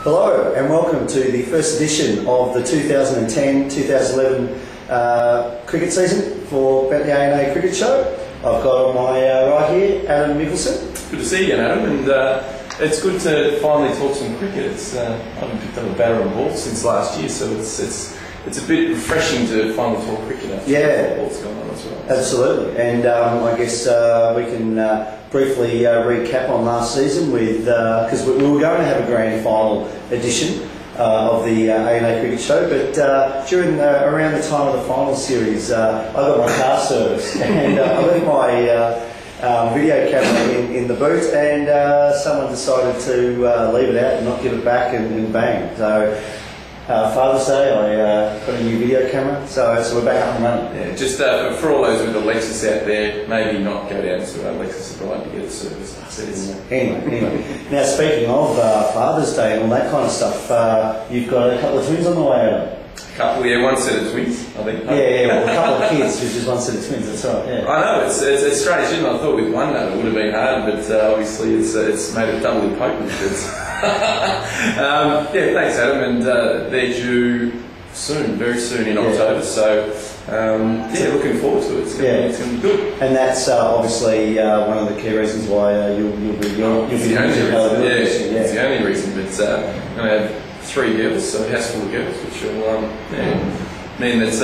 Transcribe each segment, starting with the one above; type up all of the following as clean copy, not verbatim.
Hello and welcome to the first edition of the 2010-2011 cricket season for Bentley A&A Cricket Show. I've got on my right here Adam Mickelson. Good to see you, Adam, and it's good to finally talk some cricket. I haven't picked up a batter and ball since last year, so it's a bit refreshing to finally talk cricket after football's going on as well. Absolutely, and I guess we can briefly recap on last season with because we were going to have a grand final edition of the A&A Cricket Show, but during around the time of the final series, I got my car serviced and I left my video camera in the boot, and someone decided to leave it out and not give it back, and bang. So Father's Day, I got a new video camera, so we're back up and running. Yeah, just for all those with the Lexus out there, maybe not go down to Lexus Supply to get it serviced. Anyway. Now speaking of Father's Day and all that kind of stuff, you've got a couple of twins on the way out. One set of twins, I think. Well, a couple of kids, which is one set of twins, that's right, yeah. I know, it's strange, isn't it? I thought with one that it would have been hard, but obviously it's made it doubly potent. Thanks Adam, and they're due soon, very soon in October, so looking forward to it. It's going to be good. And that's obviously one of the key reasons why you'll be it's the only reason. It's the only reason, but I'm going to have 3 girls, so a house full of girls, which will mean that it's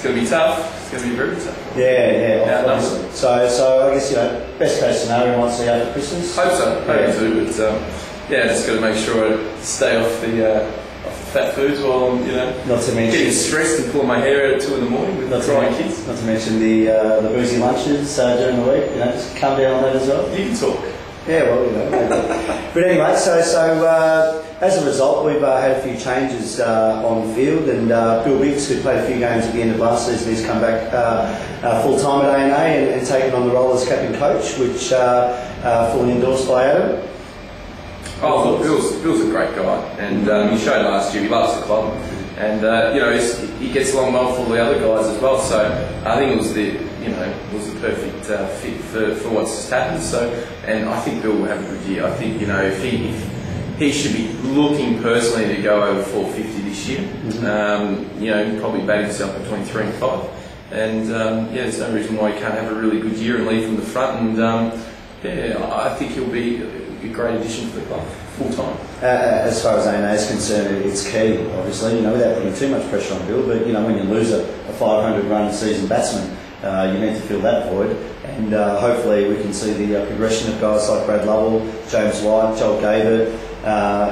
going to be tough. It's going to be very tough. Obviously. So I guess, best case scenario, we might see after Christmas. Hope so, but just got to make sure I stay off the fat foods while I'm, not to mention getting stressed and pulling my hair out at 2 in the morning with crying kids. Not to mention the boozy lunches during the week. Just come down on that as well. You can talk. Yeah, well, but anyway, so as a result, we've had a few changes on the field, and Bill Biggs, who played a few games at the end of last season, has come back full time at A&A and taken on the role as captain coach, which fully endorsed by Adam. Oh, look, Bill's a great guy, and he showed last year he loves the club, and he gets along well with all the other guys as well. So I think it was the perfect fit for what's just happened. So, and I think Bill will have a good year. I think if he should be looking personally to go over 450 this year. Mm-hmm. Probably bat himself between 3 and 5, and there's no reason why he can't have a really good year and lead from the front. And I think he'll be a great addition to the club, full time. As far as A&A is concerned, it's key, obviously, without putting too much pressure on Bill, but when you lose a 500 run season batsman, you need to fill that void, and hopefully we can see the progression of guys like Brad Lovell, James White, Joel Gavert,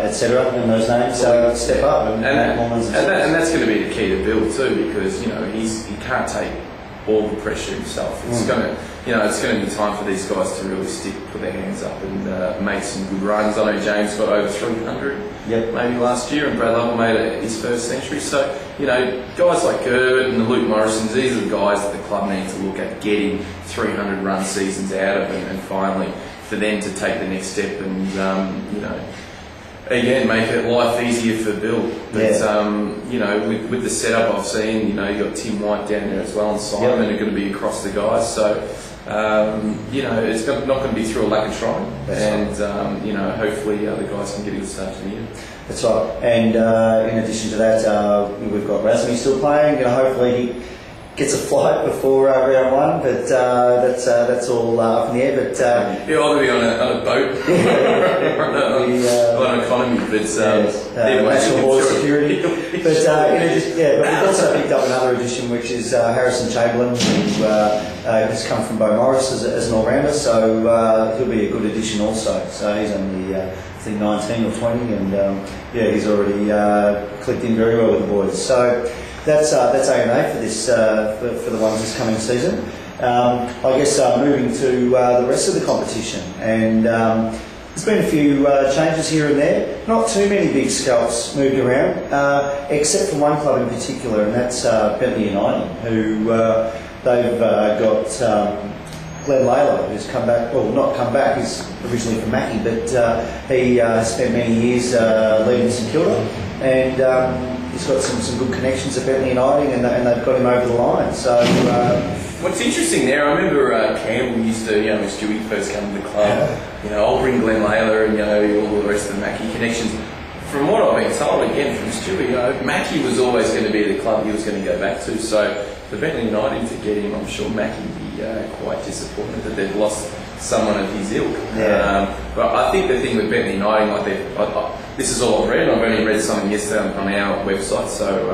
etc. and those names step up and that's going to be the key to Bill too, because he can't take all the pressure himself. It's going to it's going to be time for these guys to really put their hands up and make some good runs. I know James got over 300 maybe last year, and Brad Lovell made his first century. So guys like Gervert and the Luke Morrisons, these are the guys that the club need to look at getting 300 run seasons out of, and finally for them to take the next step and again make it life easier for Bill. But with the setup I've seen, you got Tim White down there as well, and Simon are going to be across the guys. So it's not going to be through a lack of trying, hopefully the guys can get a good start to the year. That's right. And in addition to that, we've got Razmi still playing. Hopefully he gets a flight before round 1, but that's all up in the air. But he'll either be on a boat or on economy, but national border security. But we've also picked up another addition, which is Harrison Chamberlain, who has come from Bo Morris as an all-rounder, so he'll be a good addition also. So he's only I think 19 or 20, and he's already clicked in very well with the boys. So that's A&A for this for the ones this coming season. I guess moving to the rest of the competition, and there's been a few changes here and there. Not too many big scalps moved around, except for one club in particular, and that's Bentley United, who they've got Glenn Layla, who's come back. Well, not come back. He's originally from Mackie, but he spent many years leading St Kilda, and he's got some good connections at Bentley United, and they've got him over the line. So what's interesting there, I remember Campbell used to, when Stewie first came to the club, I'll bring Glenn Layla and all the rest of the Mackie connections. from what I've been told, again from Stewie, you know, Mackie was always going to be the club he was going to go back to. So for Bentley United to get him, I'm sure Mackie would be quite disappointed that they've lost someone of his ilk. Yeah. But I think the thing with Bentley United, like this is all I've read. I've only read something yesterday on our website, so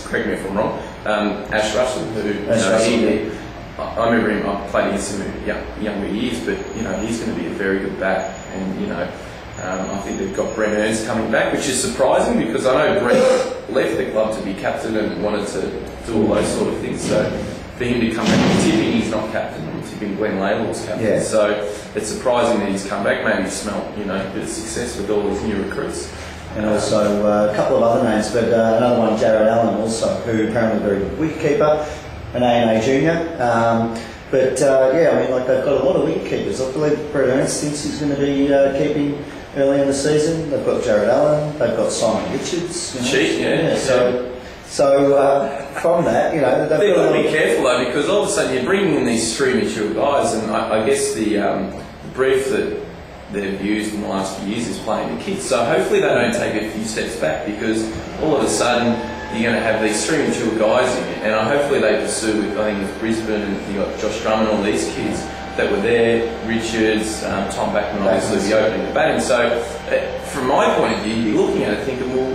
correct me if I'm wrong. Ash Russell, I remember him. I played against him in younger years, but you know he's going to be a very good back, and you know. I think they've got Brent Ernst coming back, which is surprising because I know Brent left the club to be captain and wanted to do all those sort of things. So for him to come back, tipping he's not captain, I'm tipping Glenn Laylor's captain. Yeah. So it's surprising that he's come back. Maybe he smelt a bit of success with all his new recruits. And also a couple of other names, but another one, Jared Allen, also, who apparently a very good wicketkeeper, an A&A junior. But I mean, like they've got a lot of wicketkeepers. I believe Brett Ernst thinks he's going to be keeping early in the season. They've got Jared Allen, they've got Simon Richards. So from that, you know, they've got to be careful though, because all of a sudden you're bringing in these three mature guys, and I guess the brief that they've used in the last few years is playing the kids. So hopefully they don't take a few steps back, because all of a sudden you're going to have these three mature guys in it, and hopefully they pursue with, I think it was Brisbane, and you got Josh Drummond, all these kids that were there, Richards, Tom Backman, obviously the opening, the batting. So from my point of view, you're looking at it thinking, well,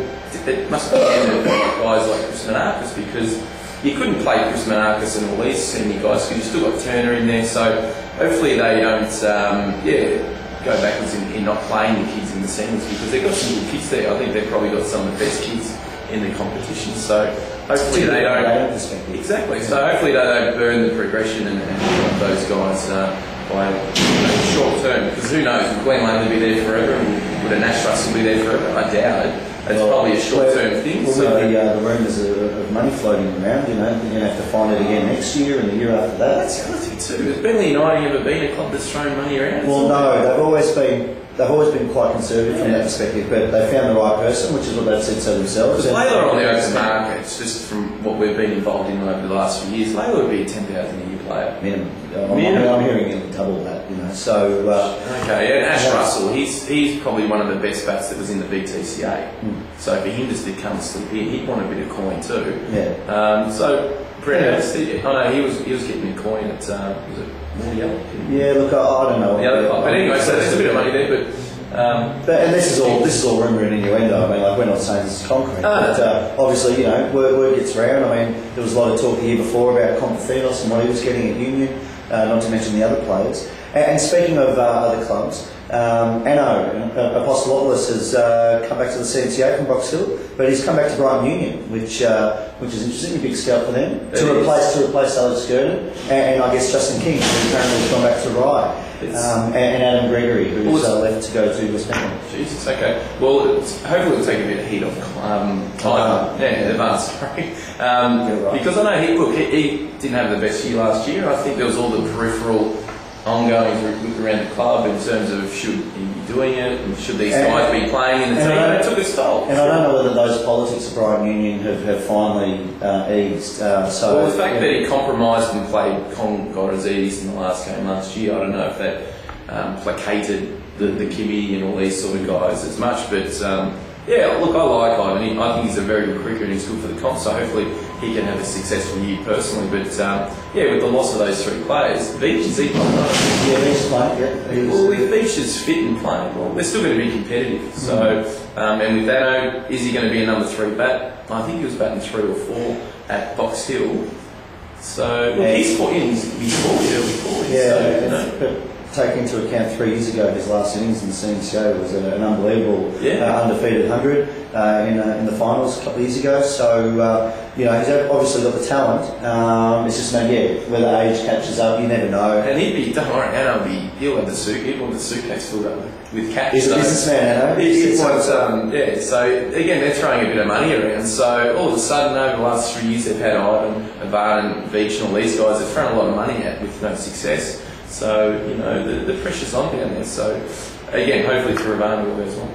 it must be the end of guys like Chris Manakis, because you couldn't play Chris Manakis and all these senior guys because you still got Turner in there. So hopefully they don't, go backwards in not playing the kids in the seniors, because they've got some good kids there. I think they've probably got some of the best kids in the competition. So hopefully they don't. Exactly. So hopefully they don't burn the progression and those guys by short term, because who knows? Will Glenn Lane be there forever? And would a Nash Russell be there forever? I doubt it. It's probably a short-term thing. Well, with the rumours of money floating around, you know, you're going to have to find it again next year and the year after that. That's the other thing too. Has Bentley United ever been a club that's thrown money around? Well, no, they've always been quite conservative from that perspective, but they found the right person, which is what they've said so themselves. Because Layla on the open market, it's just from what we've been involved in over the last few years, Layla would be a 10,000 a year player. Minimum. I'm hearing him double that, you know. So okay, and Ash Russell, he's probably one of the best bats that was in the BTCA. So for him just to come slip in, he'd want a bit of coin too. Yeah. So Brett Ernst, I know he was getting a coin at was it Moody? Yeah, look, I don't know. But anyway, so there's a bit of money there, but. And this is all rumour and innuendo. I mean, like, we're not saying this is concrete, but obviously, you know, word gets around. I mean, there was a lot of talk the year before about Confinos and what he was getting at Union, not to mention the other players. And speaking of other clubs, Anno Apostolopoulos has come back to the CNCA from Box Hill, but he's come back to Brighton Union, which is interesting. A big scout for them to replace Alex Gurdon, and I guess Justin King, who apparently has gone back to Rye. And Adam Gregory, who's left to go to West Bengal. Jesus, okay. Well, hopefully it'll take a bit of heat off Advance, sorry. Because I know he didn't have the best year last year. I think there was all the peripheral ongoing around the club in terms of should he be doing it, and should these guys be playing in the team, and it took its toll. And I don't know whether those politics of Brighton Union have finally eased. Well, the fact that he compromised and played Con Gorazidis in the last game last year, I don't know if that placated the Kimmy and all these sort of guys as much, but look, I like Ivan. I think he's a very good cricketer and he's good for the comp, so hopefully he can have a successful year personally. But with the loss of those three players, Beach is equal. Yeah, Beach playing. Yeah. Well, if Beach is fit and playing, well, they're still going to be competitive. So, and with Dano, is he going to be a number 3 bat? I think he was batting 3 or 4 at Box Hill. So he's 40, early 40s. Yeah, but take into account 3 years ago, his last innings in the CNCA was an unbelievable undefeated 100 in the finals a couple of years ago. So, he's obviously got the talent. It's just whether age catches up, you never know. And don't worry, he'll have the suitcase filled up with cash. He's a businessman, so again, they're throwing a bit of money around. So all of a sudden, over the last 3 years, they've had Ivan, Avan, Beach and all these guys, they've thrown a lot of money at with no success. So, the pressure's on down there. So, again, hopefully for Ravana will go as well.